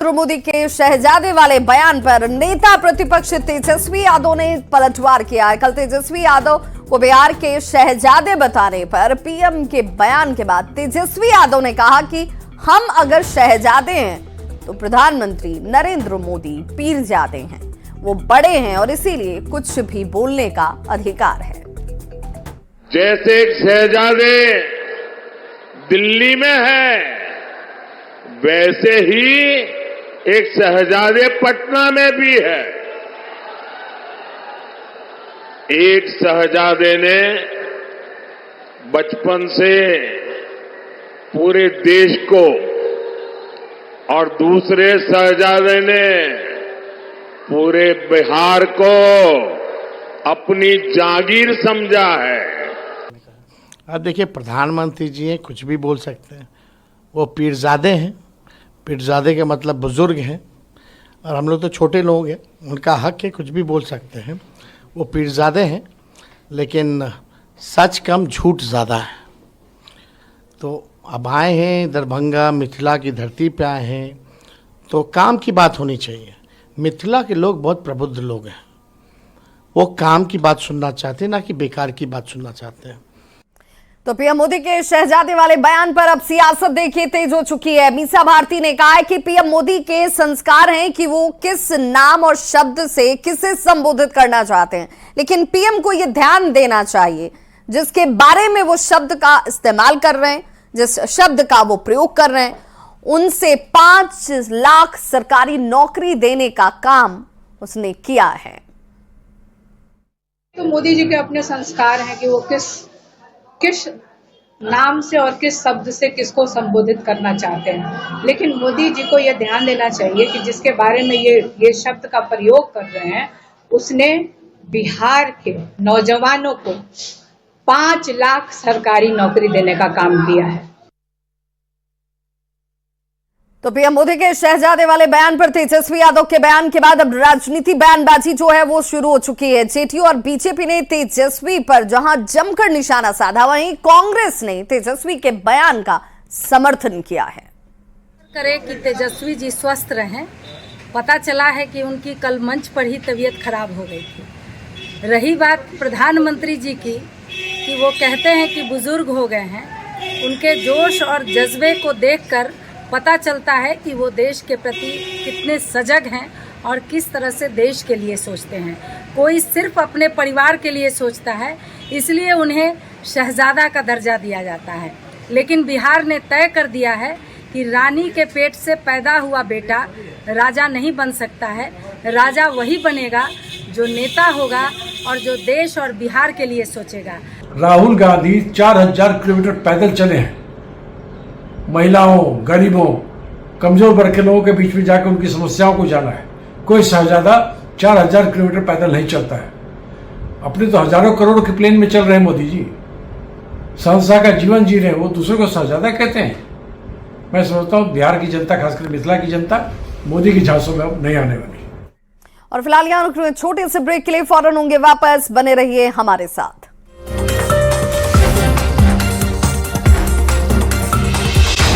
नरेंद्र मोदी के शहजादे वाले बयान पर नेता प्रतिपक्ष तेजस्वी यादव ने पलटवार किया। कल तेजस्वी यादव को बिहार के शहजादे बताने पर पीएम के बयान के बाद तेजस्वी यादव ने कहा कि हम अगर शहजादे हैं तो प्रधानमंत्री नरेंद्र मोदी पीरजादे हैं, वो बड़े हैं और इसीलिए कुछ भी बोलने का अधिकार है। जैसे एक शहजादे दिल्ली में है, वैसे ही एक शहजादे पटना में भी है। एक शहजादे ने बचपन से पूरे देश को और दूसरे शहजादे ने पूरे बिहार को अपनी जागीर समझा है। अब देखिए, प्रधानमंत्री जी हैं, कुछ भी बोल सकते हैं। वो पीरजादे हैं, पीरजादे के मतलब बुजुर्ग हैं, और हम लोग तो छोटे लोग हैं, उनका हक है, कुछ भी बोल सकते हैं। वो पीरजादे हैं, लेकिन सच कम झूठ ज़्यादा है। तो अब आए हैं दरभंगा मिथिला की धरती पे आए हैं, तो काम की बात होनी चाहिए। मिथिला के लोग बहुत प्रबुद्ध लोग हैं, वो काम की बात सुनना चाहते हैं, ना कि बेकार की बात सुनना चाहते हैं। तो पीएम मोदी के शहजादे वाले बयान पर अब सियासत देखिए तेज हो चुकी है। मीसा भारती ने कहा है कि पीएम मोदी के संस्कार हैं कि वो किस नाम और शब्द से किसे संबोधित करना चाहते हैं, लेकिन पीएम को यह ध्यान देना चाहिए जिसके बारे में वो शब्द का इस्तेमाल कर रहे हैं, जिस शब्द का वो प्रयोग कर रहे हैं, उनसे 5 लाख सरकारी नौकरी देने का काम उसने किया है। तो मोदी जी के अपने संस्कार हैं कि वो किस नाम से और किस शब्द से किसको संबोधित करना चाहते हैं, लेकिन मोदी जी को यह ध्यान देना चाहिए कि जिसके बारे में ये शब्द का प्रयोग कर रहे हैं, उसने बिहार के नौजवानों को 5 लाख सरकारी नौकरी देने का काम किया है। तो पीएम मोदी के शहजादे वाले बयान पर तेजस्वी यादव के बयान के बाद अब राजनीति बयानबाजी जो है वो शुरू हो चुकी है। जेडीयू और बीजेपी ने तेजस्वी पर जहां जमकर निशाना साधा, वहीं कांग्रेस ने तेजस्वी के बयान का समर्थन किया है। करे कि तेजस्वी जी स्वस्थ रहें। पता चला है कि उनकी कल मंच पर ही तबीयत खराब हो गई थी। रही बात प्रधानमंत्री जी की कि वो कहते हैं कि बुजुर्ग हो गए हैं, उनके जोश और जज्बे को देखकर पता चलता है कि वो देश के प्रति कितने सजग हैं और किस तरह से देश के लिए सोचते हैं। कोई सिर्फ अपने परिवार के लिए सोचता है, इसलिए उन्हें शहजादा का दर्जा दिया जाता है, लेकिन बिहार ने तय कर दिया है कि रानी के पेट से पैदा हुआ बेटा राजा नहीं बन सकता है। राजा वही बनेगा जो नेता होगा और जो देश और बिहार के लिए सोचेगा। राहुल गांधी 4000 किलोमीटर पैदल चले हैं, महिलाओं, गरीबों, कमजोर वर्ग के लोगों के बीच में जाकर उनकी समस्याओं को जाना है। कोई शहजादा 4000 किलोमीटर पैदल नहीं चलता है। अपने तो हजारों करोड़ के प्लेन में चल रहे हैं मोदी जी, सहसा का जीवन जी रहे हैं, वो दूसरों को शहजादा कहते हैं। मैं समझता हूँ बिहार की जनता, खासकर मिथिला की जनता, मोदी की झांसों में अब नहीं आने वाली। और फिलहाल यहाँ छोटे से ब्रेक के लिए फौरन होंगे वापस, बने रहिए हमारे साथ।